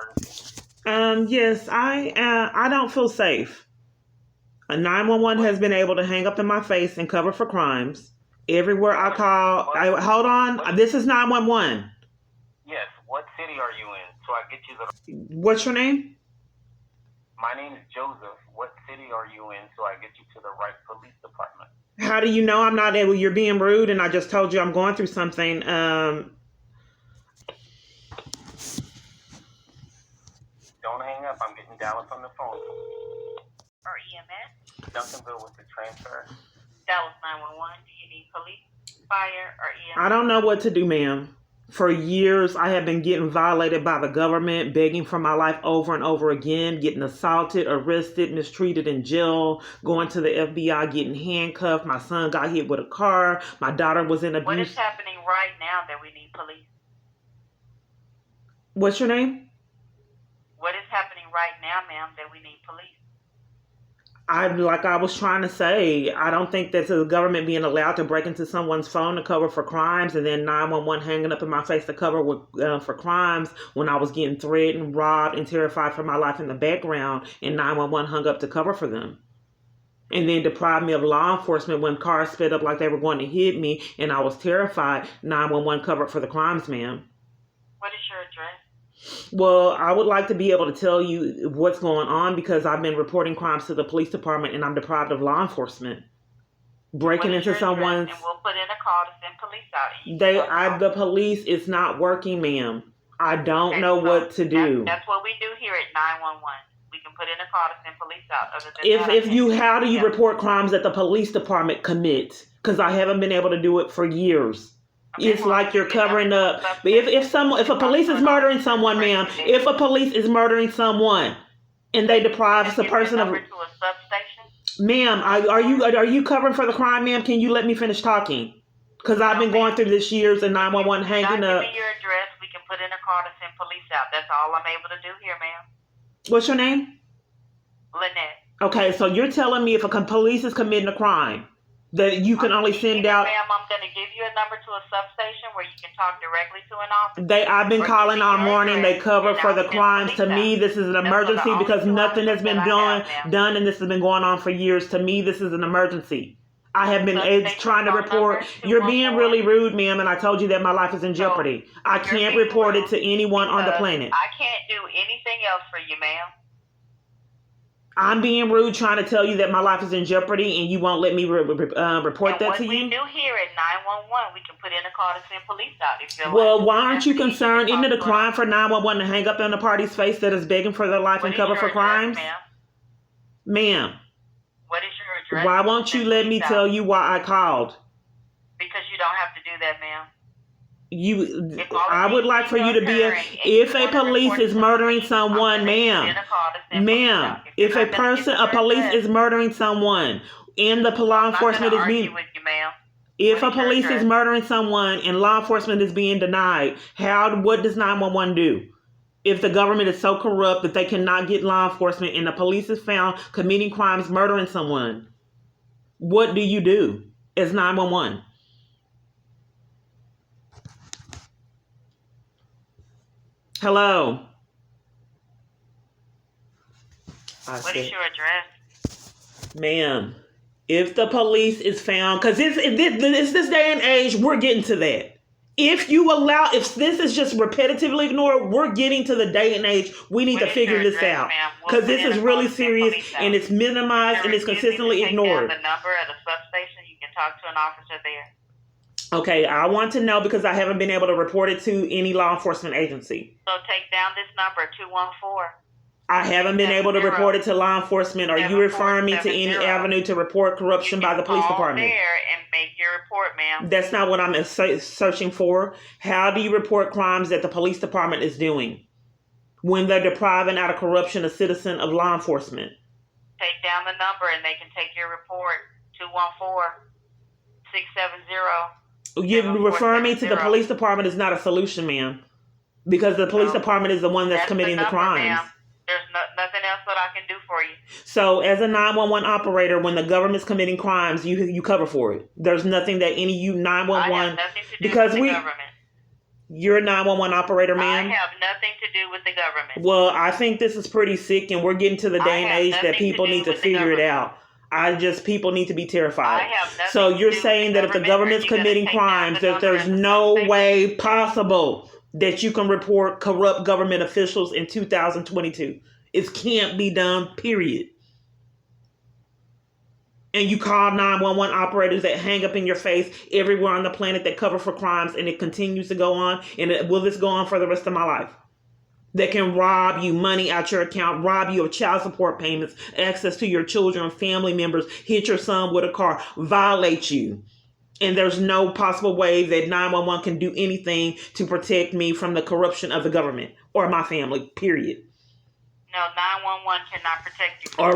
emergency? Yes, I don't feel safe. A 911 has been able to hang up in my face and cover for crimes. Everywhere I call, hold on, this is 911. Yes, what city are you in? So I get you the... What's your name? My name is Joseph. What city are you in? So I get you to the right police department. How do you know I'm not able? You're being rude, and I just told you I'm going through something. Don't hang up. I'm getting Dallas on the phone. Or EMS? Duncanville with the transfer. Dallas 911. Do you need police, fire, or EMS? I don't know what to do, ma'am. For years, I have been getting violated by the government, begging for my life over and over again, getting assaulted, arrested, mistreated in jail, going to the FBI, getting handcuffed. My son got hit with a car. My daughter was in abuse. What is happening right now that we need police? What's your name? What is happening right now, ma'am, that we need police? Like I was trying to say, I don't think that the government being allowed to break into someone's phone to cover for crimes, and then 911 hanging up in my face to cover for crimes when I was getting threatened, robbed, and terrified for my life in the background, and 911 hung up to cover for them. And then deprived me of law enforcement when cars sped up like they were going to hit me, and I was terrified. 911 covered for the crimes, ma'am. What is your address? Well, I would like to be able to tell you what's going on because I've been reporting crimes to the police department and I'm deprived of law enforcement. Breaking into someone's... And we'll put in a call to send police out. The police is not working, ma'am. I don't know what to do. That's what we do here at 911. We can put in a call to send police out. How do you report crimes that the police department commits? Because I haven't been able to do it for years. It's like you're covering up. But if a police is murdering someone, ma'am, if a police is murdering someone and they deprive the person of... Ma'am, are you covering for the crime, ma'am? Can you let me finish talking? Because I've been going through this years and 911 hanging up. Give me your address. We can put in a call to send police out. That's all I'm able to do here, ma'am. What's your name? Lynette. Okay, so you're telling me if a police is committing a crime, that you can only send out... Ma'am, I'm going to give you a number to a substation where you can talk directly to an officer. I've been calling all morning. They cover for the crimes. To me, this is an emergency because nothing has been done, and this has been going on for years. To me, this is an emergency. I have been trying to report. You're being really rude, ma'am, and I told you that my life is in jeopardy. I can't report it to anyone on the planet. I can't do anything else for you, ma'am. I'm being rude trying to tell you that my life is in jeopardy and you won't let me report that to you? What we do here at 911, we can put in a call to send police out. Well, why aren't you concerned? Isn't it a crime for 911 to hang up on the party's face that is begging for their life and cover for crimes? Ma'am. What is your address? Why won't you let me tell you why I called? Because you don't have to do that, ma'am. I would like for you to be if a police is murdering someone, ma'am, if a police is murdering someone and the law enforcement is being, if a police is murdering someone and law enforcement is being denied, what does 911 do? If the government is so corrupt that they cannot get law enforcement and the police is found committing crimes, murdering someone, what do you do as 911? Hello. What is your address? Ma'am, if the police is found, because this day and age, we're getting to that. If this is just repetitively ignored, we're getting to the day and age. We need to figure this out. Because this is really serious and it's minimized and it's consistently ignored. The number at a substation, you can talk to an officer there. Okay, I want to know because I haven't been able to report it to any law enforcement agency. So take down this number, 214. I haven't been able to report it to law enforcement. Are you referring me to any avenue to report corruption by the police department? You can call there and make your report, ma'am. That's not what I'm searching for. How do you report crimes that the police department is doing when they're depriving out of corruption a citizen of law enforcement? Take down the number and they can take your report, 214-670. You referring me to the police department is not a solution, ma'am. Because the police department is the one that's committing the crimes. Ma'am. There's nothing else that I can do for you. So as a 911 operator, when the government's committing crimes, you cover for it. There's nothing that 911... I have nothing to do with the government. You're a 911 operator, ma'am? I have nothing to do with the government. Well, I think this is pretty sick, and we're getting to the day and age that people need to figure it out. People need to be terrified. So you're saying that if the government's committing crimes, that there's no way possible that you can report corrupt government officials in 2022. It can't be done, period. And you call 911 operators that hang up in your face everywhere on the planet that cover for crimes, and it continues to go on. And will this go on for the rest of my life? That can rob you money out your account, rob you of child support payments, access to your children, family members, hit your son with a car, violate you. And there's no possible way that 911 can do anything to protect me from the corruption of the government or my family, period. No, 911 cannot protect you. Or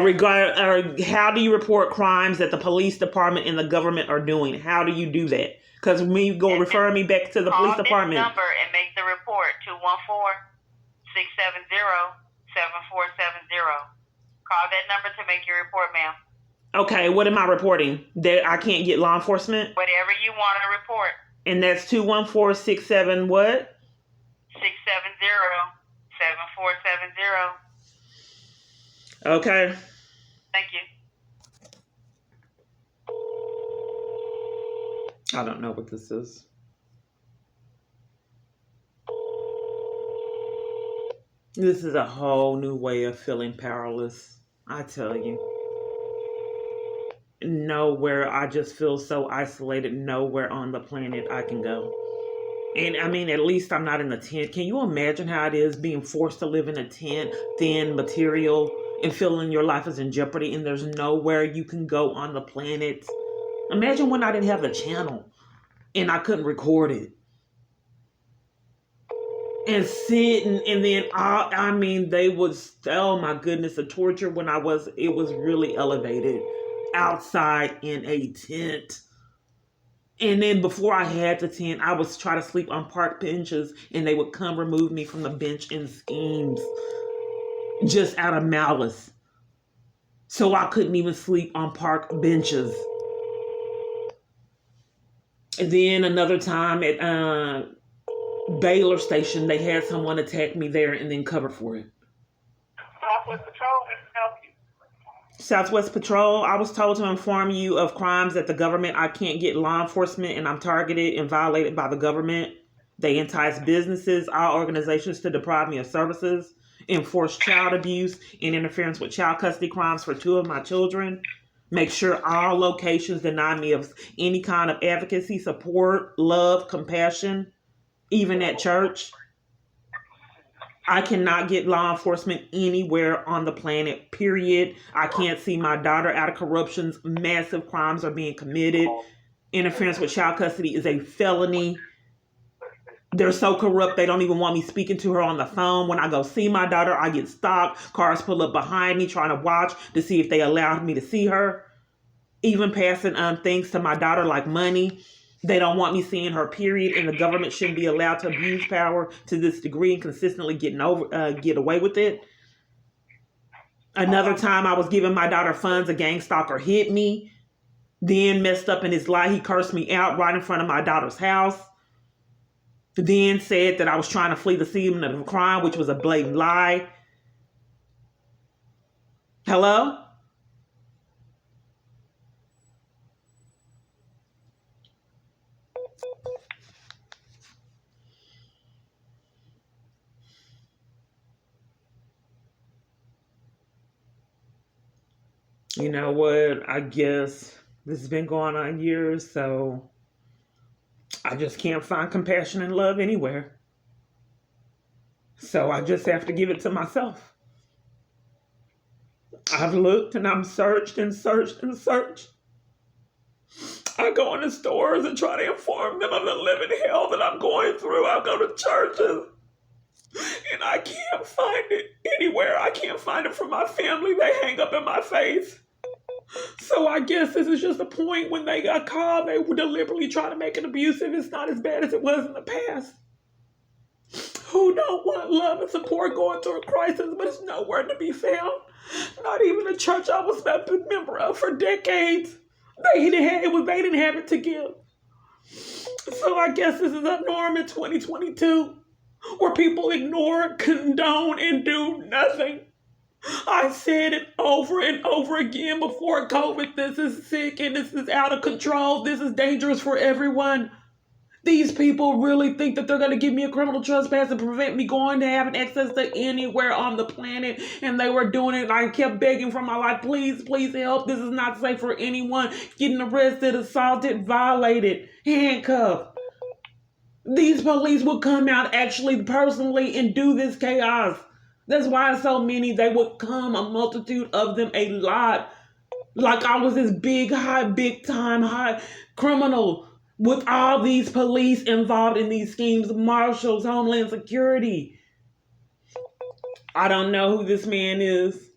how do you report crimes that the police department and the government are doing? How do you do that? Because refer me back to the police department. Call this number and make the report, 214-670-7470. Call that number to make your report, ma'am. Okay, what am I reporting? That I can't get law enforcement? Whatever you want to report. And that's 214-67 what? 670-7470. Okay. Thank you. I don't know what this is. This is a whole new way of feeling powerless. I tell you. Nowhere, I just feel so isolated. Nowhere on the planet I can go. And I mean, at least I'm not in a tent. Can you imagine how it is being forced to live in a tent, thin material, and feeling your life is in jeopardy, and there's nowhere you can go on the planet? Imagine when I didn't have the channel and I couldn't record it. And sitting, and then, they was, oh my goodness, the torture it was really elevated outside in a tent. And then before I had the tent, I was trying to sleep on park benches, and they would come remove me from the bench in schemes. Just out of malice. So I couldn't even sleep on park benches. And then another time at Baylor Station, they had someone attack me there and then cover for it. Southwest Patrol, can help you? Southwest Patrol, I was told to inform you of crimes that the government, I can't get law enforcement, and I'm targeted and violated by the government. They entice businesses, all organizations to deprive me of services, enforce child abuse and interference with child custody crimes for 2 of my children. Make sure all locations deny me of any kind of advocacy, support, love, compassion, even at church. I cannot get law enforcement anywhere on the planet, period. I can't see my daughter out of corruptions. Massive crimes are being committed. Interference with child custody is a felony. They're so corrupt, they don't even want me speaking to her on the phone. When I go see my daughter, I get stopped. Cars pull up behind me trying to watch to see if they allowed me to see her. Even passing things to my daughter like money. They don't want me seeing her, period. And the government shouldn't be allowed to abuse power to this degree and consistently get away with it. Another time I was giving my daughter funds, a gang stalker hit me. Then messed up in his life. He cursed me out right in front of my daughter's house. Then said that I was trying to flee the scene of the crime, which was a blatant lie. Hello? You know what? I guess this has been going on years, so I just can't find compassion and love anywhere. So I just have to give it to myself. I've looked and I'm searched and searched and searched. I go into stores and try to inform them of the living hell that I'm going through. I go to churches and I can't find it anywhere. I can't find it from my family. They hang up in my face. So I guess this is just a point when they got called, they were deliberately trying to make it abusive. It's not as bad as it was in the past. Who don't want love and support going through a crisis, but it's nowhere to be found. Not even a church I was a member of for decades. They didn't have it to give. So I guess this is a norm in 2022 where people ignore, condone, and do nothing. I said it over and over again before COVID. This is sick and this is out of control. This is dangerous for everyone. These people really think that they're going to give me a criminal trespass and prevent me going to having access to anywhere on the planet. And they were doing it. And I kept begging for my life. Please, please help. This is not safe for anyone getting arrested, assaulted, violated, handcuffed. These police will come out actually personally and do this chaos. That's why so many, they would come, a multitude of them, a lot. Like I was this big time, high criminal with all these police involved in these schemes, marshals, Homeland Security. I don't know who this man is.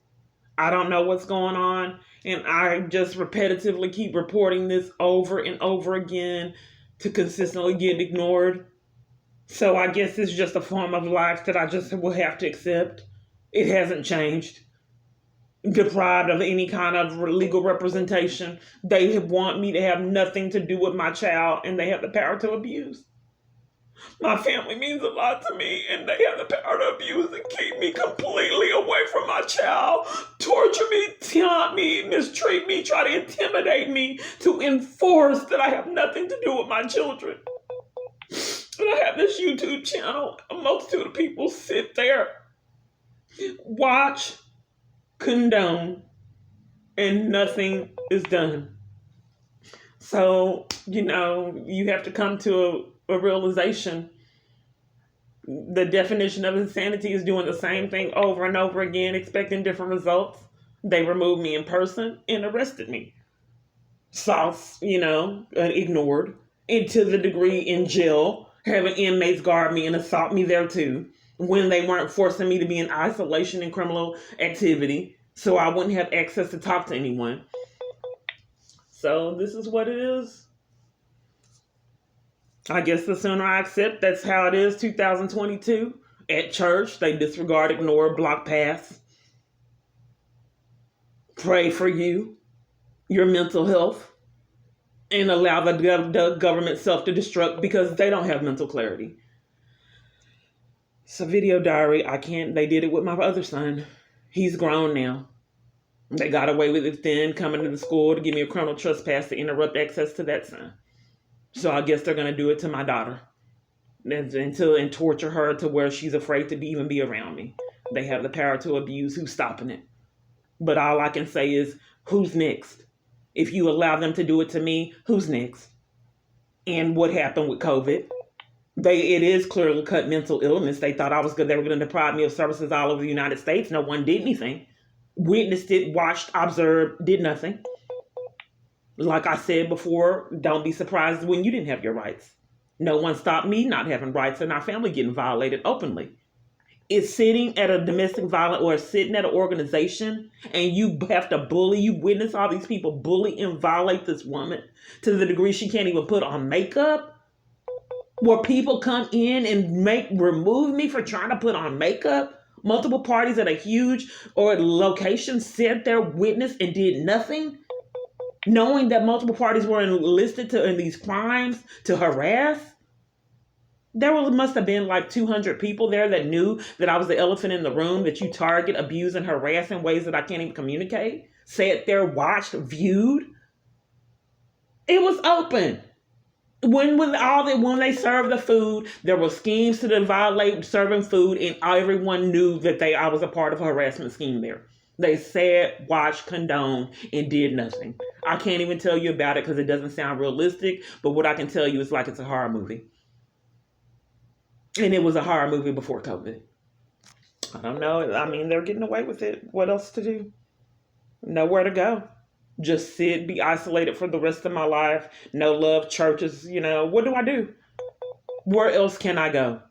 I don't know what's going on. And I just repetitively keep reporting this over and over again to consistently get ignored. So I guess it's just a form of life that I just will have to accept. It hasn't changed. Deprived of any kind of legal representation. They want me to have nothing to do with my child, and they have the power to abuse. My family means a lot to me, and they have the power to abuse and keep me completely away from my child, torture me, taunt me, mistreat me, try to intimidate me, to enforce that I have nothing to do with my children. And I have this YouTube channel. A multitude of people sit there, watch, condone, and nothing is done. So, you have to come to a realization. The definition of insanity is doing the same thing over and over again, expecting different results. They removed me in person and arrested me. Ignored. And to the degree in jail, having inmates guard me and assault me there too, when they weren't forcing me to be in isolation and criminal activity, so I wouldn't have access to talk to anyone. So this is what it is. I guess the sooner I accept that's how it is, 2022. At church, they disregard, ignore, block, pass. Pray for you, your mental health, and allow the government self-destruct because they don't have mental clarity. It's a video diary. They did it with my other son. He's grown now. They got away with it then, coming to the school to give me a criminal trespass to interrupt access to that son. So I guess they're going to do it to my daughter and torture her to where she's afraid to even be around me. They have the power to abuse. Who's stopping it? But all I can say is, who's next? If you allow them to do it to me, who's next? And what happened with COVID? It is clearly cut mental illness. They thought they were going to deprive me of services all over the United States. No one did anything. Witnessed it, watched, observed, did nothing. Like I said before, don't be surprised when you didn't have your rights. No one stopped me not having rights and our family getting violated openly. It's sitting at a domestic violence or sitting at an organization and you have to you witness all these people bully and violate this woman to the degree she can't even put on makeup. Where people come in and remove me for trying to put on makeup. Multiple parties at a huge location sat there, witnessed, and did nothing. Knowing that multiple parties were enlisted in these crimes to harass. There must have been like 200 people there that knew that I was the elephant in the room, that you target, abuse, and harass in ways that I can't even communicate. Sat there, watched, viewed. It was open. When they served the food, there were schemes to violate serving food, and everyone knew that I was a part of a harassment scheme there. They sat, watched, condoned, and did nothing. I can't even tell you about it because it doesn't sound realistic, but what I can tell you is like it's a horror movie. And it was a horror movie before COVID. I don't know. I mean, they're getting away with it. What else to do? Nowhere to go. Just sit, be isolated for the rest of my life. No love, churches, what do I do? Where else can I go?